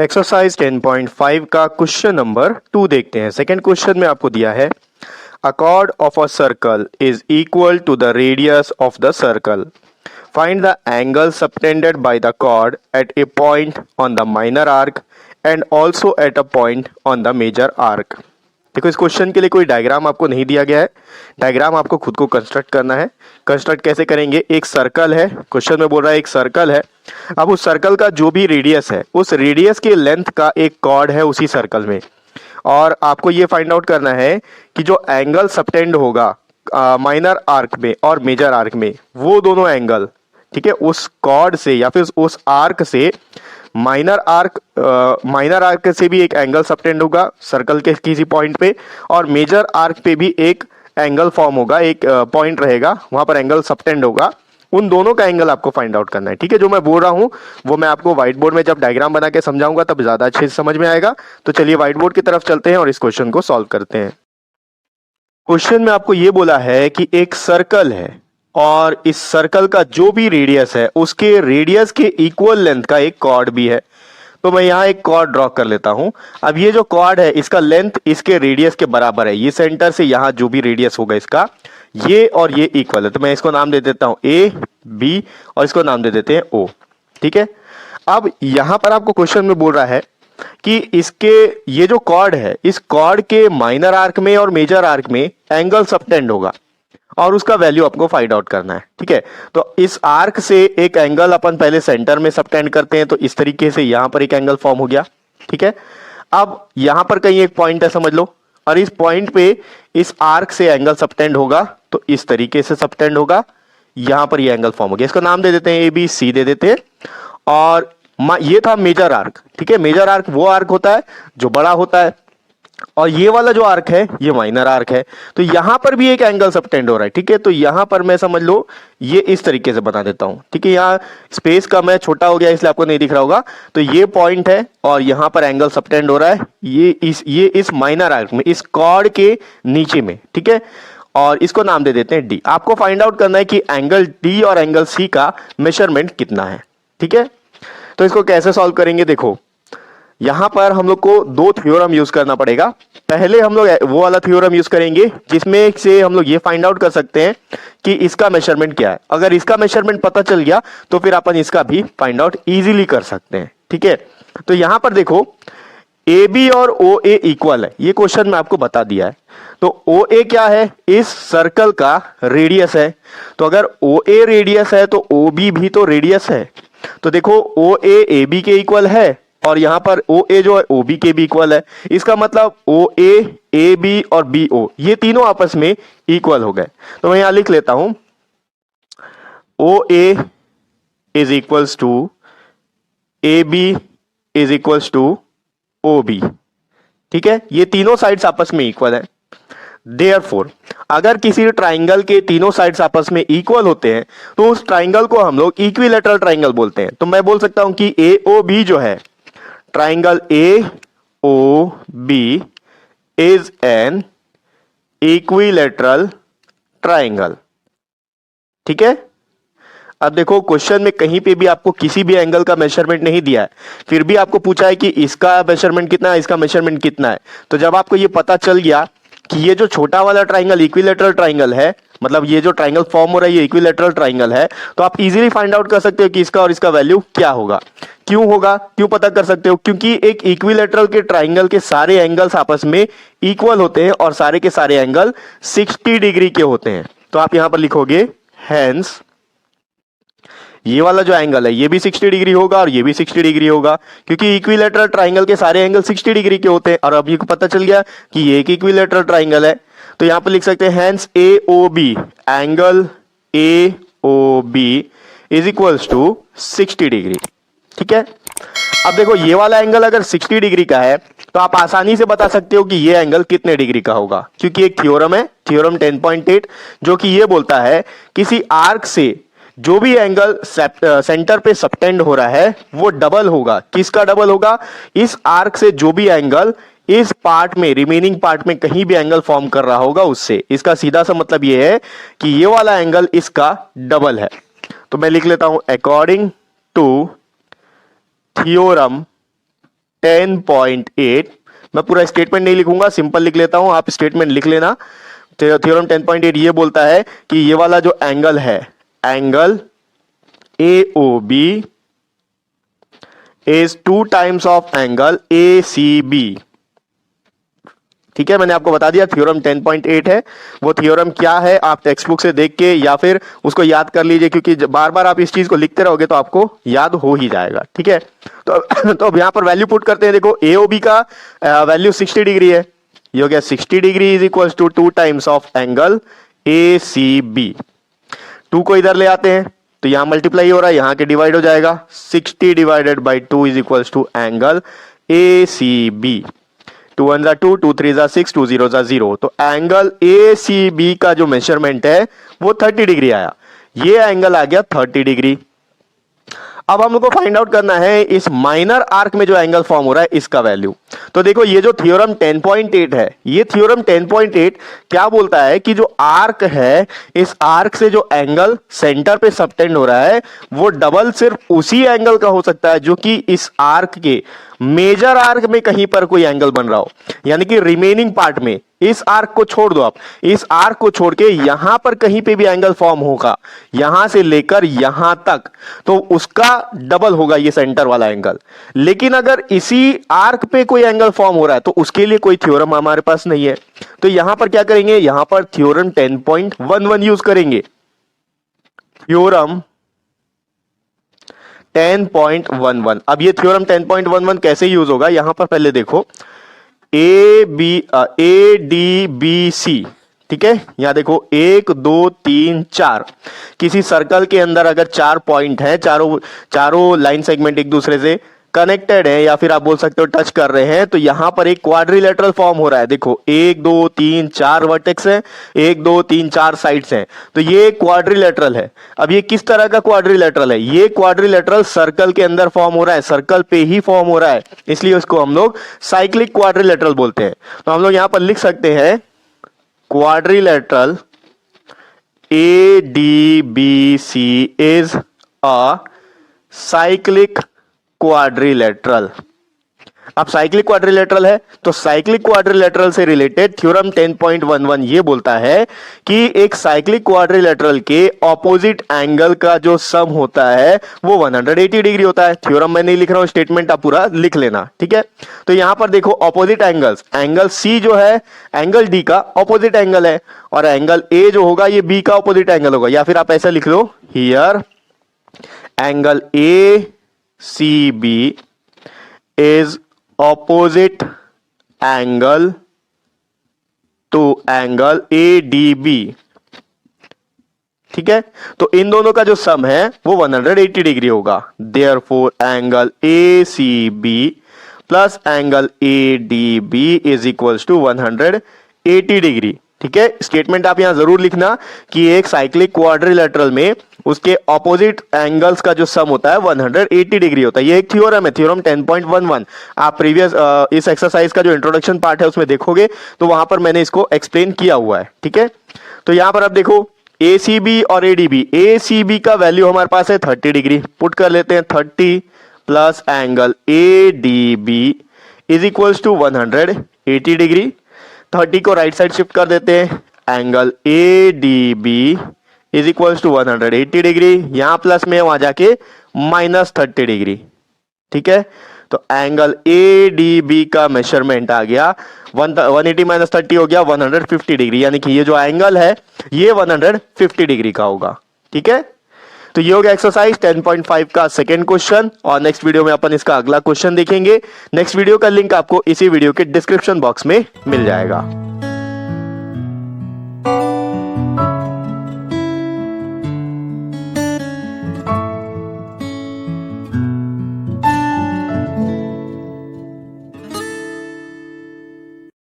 Exercise 10.5 का question number 2 देखते हैं। सेकंड क्वेश्चन में आपको दिया है a chord of a circle is equal to the radius of the circle. Find the angle subtended by the chord at a point on the minor arc and also at a point on the major arc. देखो, इस question के लिए कोई diagram आपको नहीं दिया गया है, डायग्राम आपको खुद को कंस्ट्रक्ट करना है। कंस्ट्रक्ट कैसे करेंगे? एक सर्कल है, क्वेश्चन में बोल रहा है एक सर्कल है। अब उस सर्कल का जो भी रेडियस है, उस रेडियस के लेंथ का एक कॉर्ड है उसी सर्कल में, और आपको ये फाइंड आउट करना है कि जो एंगल सबटेंड होगा माइनर आर्क में और मेजर आर्क में, वो दोनों एंगल, ठीक है, उस कॉर्ड से या फिर उस आर्क से माइनर आर्क से भी एक एंगल सबटेंड होगा सर्कल के किसी पॉइंट पे, और मेजर आर्क पे भी एक एंगल फॉर्म होगा, एक पॉइंट रहेगा, वहां पर एंगल सबटेंड होगा। उन दोनों का एंगल आपको फाइंड आउट करना है। ठीक है, जो मैं बोल रहा हूं वो मैं आपको व्हाइट बोर्ड में जब डायग्राम बना के समझाऊंगा तब ज्यादा अच्छे से समझ में आएगा। तो चलिए व्हाइट बोर्ड की तरफ चलते हैं और इस क्वेश्चन को सॉल्व करते हैं। क्वेश्चन में आपको ये बोला है कि एक सर्कल है और इस सर्कल का जो भी रेडियस है उसके रेडियस के इक्वल लेंथ का एक कॉर्ड भी है। तो मैं यहाँ एक कॉर्ड ड्रॉ कर लेता हूं। अब ये जो कॉर्ड है इसका लेंथ इसके रेडियस के बराबर है। ये सेंटर से यहाँ जो भी रेडियस होगा इसका, ये और ये इक्वल है। तो मैं इसको नाम दे देता हूं ए बी और इसको नाम दे देते हैं ओ। ठीक है, अब यहां पर आपको क्वेश्चन में बोल रहा है कि इसके ये जो कॉर्ड है, इस कॉर्ड के माइनर आर्क में और मेजर आर्क में एंगल सबटेंड होगा और उसका वैल्यू आपको फाइंड आउट करना है। ठीक है, तो इस आर्क से एक एंगल अपन पहले सेंटर में सबटेंड करते हैं, तो इस तरीके से यहां पर एक एंगल फॉर्म हो गया। ठीक है, अब यहां पर कहीं एक पॉइंट है समझ लो, और इस पॉइंट पे इस आर्क से एंगल सबटेंड होगा, तो इस तरीके से सबटेंड होगा, यहां पर ये एंगल फॉर्म हो गया। इसका नाम दे देते हैं ए बी सी दे देते हैं। और ये था मेजर आर्क। ठीक है, मेजर आर्क वो आर्क होता है जो बड़ा होता है, और ये वाला जो आर्क है ये माइनर आर्क है। तो यहां पर भी एक एंगल सबटेंड हो रहा है। ठीक है, तो यहां पर मैं समझ लो ये इस तरीके से बना देता हूं। ठीक है, यहां स्पेस कम है, छोटा हो गया इसलिए आपको नहीं दिख रहा होगा। तो ये पॉइंट है और यहां पर एंगल सबटेंड हो रहा है ये इस माइनर आर्क में, इस कॉर्ड के नीचे में। ठीक है, और इसको नाम दे देते हैं डी। आपको फाइंड आउट करना है कि एंगल डी और एंगल सी का मेजरमेंट कितना है। ठीक है, तो इसको कैसे सॉल्व करेंगे? देखो, यहां पर हम लोग को दो थ्योरम यूज करना पड़ेगा। पहले हम लोग वो वाला थ्योरम यूज करेंगे जिसमें से हम लोग ये फाइंड आउट कर सकते हैं कि इसका मेजरमेंट क्या है। अगर इसका मेजरमेंट पता चल गया तो फिर अपन इसका भी फाइंड आउट इजीली कर सकते हैं। ठीक है, तो यहां पर देखो ए बी और ओ ए इक्वल है, ये क्वेश्चन में आपको बता दिया है। तो ओ ए क्या है? इस सर्कल का रेडियस है। तो अगर ओ ए रेडियस है तो ओ बी भी तो रेडियस है। तो देखो ओ ए बी के इक्वल है और यहां पर ओ ए जो है ओ बी के भी इक्वल है। इसका मतलब ओ ए बी और बी ओ ये तीनों आपस में इक्वल हो गए। तो मैं यहां लिख लेता हूं O A is equals to A B is equals to O B. ठीक है, ये तीनों साइड्स आपस में इक्वल है। देयरफॉर अगर किसी ट्राइंगल के तीनों साइड्स आपस में इक्वल होते हैं तो उस ट्राइंगल को हम लोग इक्विलैटरल ट्राइंगल बोलते हैं। तो मैं बोल सकता हूं कि ए ओ बी जो है, triangle A O B is an equilateral triangle. ठीक है, अब देखो क्वेश्चन में कहीं पे भी आपको किसी भी एंगल का मेजरमेंट नहीं दिया है, फिर भी आपको पूछा है कि इसका मेजरमेंट कितना है, इसका मेजरमेंट कितना है। तो जब आपको ये पता चल गया कि ये जो छोटा वाला ट्राइंगल इक्विलैटरल ट्राइंगल है, मतलब ये जो ट्राइंगल फॉर्म हो रहा है ये इक्विलैटरल ट्राइंगल है, तो आप इजीली फाइंड आउट कर सकते हो कि इसका और इसका वैल्यू क्या होगा। क्यों होगा, क्यों पता कर सकते हो? क्योंकि एक इक्विलैटरल के ट्राइंगल के सारे एंगल्स आपस में इक्वल होते हैं और सारे के सारे एंगल 60 डिग्री के होते हैं। तो आप यहां पर लिखोगे हेंस ये वाला जो एंगल है ये भी 60 डिग्री होगा और ये भी 60 डिग्री होगा, क्योंकि इक्विलैटरल ट्राइंगल के सारे एंगल 60 डिग्री के होते हैं। और अब ये पता चल गया कि ये एक इक्विलैटरल ट्राइंगल है, तो यहां पर लिख सकते हैं hence A O B, angle A O B is equals to 60 degree. ठीक है, अब देखो ये वाला एंगल अगर 60 डिग्री का है तो आप आसानी से बता सकते हो कि ये एंगल कितने डिग्री का होगा, क्योंकि एक थ्योरम है, थ्योरम 10.8, जो कि ये बोलता है किसी आर्क से जो भी एंगल सेंटर पे सबटेंड हो रहा है वो डबल होगा। किसका डबल होगा? इस आर्क से जो भी एंगल इस पार्ट में, रिमेनिंग पार्ट में कहीं भी एंगल फॉर्म कर रहा होगा उससे। इसका सीधा सा मतलब ये है कि ये वाला एंगल इसका डबल है। तो मैं लिख लेता हूं अकॉर्डिंग टू थ्योरम 10.8, मैं पूरा स्टेटमेंट नहीं लिखूंगा, सिंपल लिख लेता हूं, आप स्टेटमेंट लिख लेना। थ्योरम 10.8 ये बोलता है कि ये वाला जो एंगल है, angle AOB is 2 times of angle ACB। ठीक है, मैंने आपको बता दिया थ्योरम 10.8 है। वो थ्योरम क्या है आप टेक्स्ट बुक से देख के या फिर उसको याद कर लीजिए, क्योंकि बार बार आप इस चीज को लिखते रहोगे तो आपको याद हो ही जाएगा। ठीक है, तो अब यहां पर वैल्यू पुट करते हैं। देखो AOB का वैल्यू 60 डिग्री है, ये हो गया 60 degree is equal to 2 times of angle ACB। 2 को इधर ले आते हैं तो यहां मल्टीप्लाई हो रहा है, यहां के डिवाइड हो जाएगा, 60 divided by 2 is equal to angle ACB। 2 1 जा 2, 2 3 जा 6, 2 0 जा 0। तो एंगल ACB का जो मेजरमेंट है वो 30 डिग्री आया, ये एंगल आ गया 30 डिग्री। अब हम लोग को फाइंड आउट करना है इस माइनर आर्क में जो एंगल फॉर्म हो रहा है इसका वैल्यू। तो देखो ये जो थ्योरम 10.8 है, ये थ्योरम 10.8 क्या बोलता है कि जो आर्क है, इस आर्क से जो एंगल सेंटर पे सबटेंड हो रहा है वो डबल सिर्फ उसी एंगल का हो सकता है जो कि इस आर्क के मेजर आर्क में कहीं पर कोई एंगल बन रहा हो, यानी कि रिमेनिंग पार्ट में। इस आर्क को छोड़ दो आप, इस आर्क को छोड़ के यहां पर कहीं पे भी एंगल फॉर्म होगा, यहां से लेकर यहां तक, तो उसका डबल होगा ये सेंटर वाला एंगल। लेकिन अगर इसी आर्क पे कोई एंगल फॉर्म हो रहा है तो उसके लिए कोई थ्योरम हमारे पास नहीं है। तो यहां पर क्या करेंगे, यहां पर थ्योरम 10.11 यूज करेंगे। थ्योरम 10.11। अब ये थ्योरम 10.11 कैसे यूज होगा, यहां पर पहले देखो ADBC, ठीक है, यहां देखो 1 2 3 4, किसी सर्कल के अंदर अगर 4 पॉइंट है, चारों लाइन सेगमेंट एक दूसरे से कनेक्टेड है या फिर आप बोल सकते हो टच कर रहे हैं, तो यहां पर एक क्वाड्रिलेटरल फॉर्म हो रहा है। देखो 1 2 3 4 वर्टेक्स है, 1 2 3 4 साइड्स हैं, तो ये क्वाड्रिलेटरल है। अब ये किस तरह का क्वाड्रिलेटरल है, ये क्वाड्रिलेटरल सर्कल के अंदर फॉर्म हो रहा है, सर्कल पे ही फॉर्म हो रहा है, इसलिए उसको हम लोग साइक्लिक क्वाड्रिलेटरल बोलते हैं। तो हम लोग यहां पर लिख सकते हैं quadrilateral ADBC is a cyclic quadrilateral. अब साइक्लिक क्वाड्रिलेटरल है तो साइक्लिक क्वाड्रिलेटरल से रिलेटेड थ्योरम 10.11 ये बोलता है कि एक साइक्लिक क्वाड्रिलेटरल के ऑपोजिट एंगल का जो सम होता है वो 180 डिग्री होता है। थ्योरम मैं नहीं लिख रहा हूं, स्टेटमेंट आप पूरा लिख लेना। ठीक है, तो यहां पर देखो ऑपोजिट एंगल्स, एंगल C जो है एंगल D का ऑपोजिट एंगल है, और एंगल A जो होगा ये B का ऑपोजिट एंगल होगा, या फिर आप ऐसा लिख लो, here angle ACB is opposite angle to angle ADB। ठीक है, तो इन दोनों का जो सम है वो 180 डिग्री होगा। Therefore angle ACB plus angle ADB is equals to 180 degree. ठीक है, स्टेटमेंट आप यहां जरूर लिखना कि एक साइक्लिक क्वाड्रिलेटरल में उसके ऑपोजिट एंगल्स का जो सम होता है 180 डिग्री होता है। ये एक थ्योरम है, थ्योरम 10.11। आप प्रीवियस इस एक्सरसाइज का जो इंट्रोडक्शन पार्ट है उसमें देखोगे तो वहां पर मैंने इसको एक्सप्लेन किया हुआ है। ठीक है, तो यहां पर आप देखो ACB और ADB, ACB का वैल्यू हमारे पास है 30 डिग्री, पुट कर लेते हैं 30 plus angle ADB is equals to 180 degree. 30 को राइट साइड शिफ्ट कर देते हैं, angle ADB is equals to 180 degree, यहां प्लस में वहां जाके -30 डिग्री। ठीक है, तो एंगल ADB का मेजरमेंट आ गया 180 - 30 हो गया 150 डिग्री, यानी कि ये जो एंगल है ये 150 डिग्री का होगा। ठीक है, तो ये हो गया एक्सरसाइज 10.5 का सेकंड क्वेश्चन, और नेक्स्ट वीडियो में अपन इसका अगला क्वेश्चन देखेंगे। नेक्स्ट वीडियो का लिंक आपको इसी वीडियो के डिस्क्रिप्शन बॉक्स में मिल जाएगा।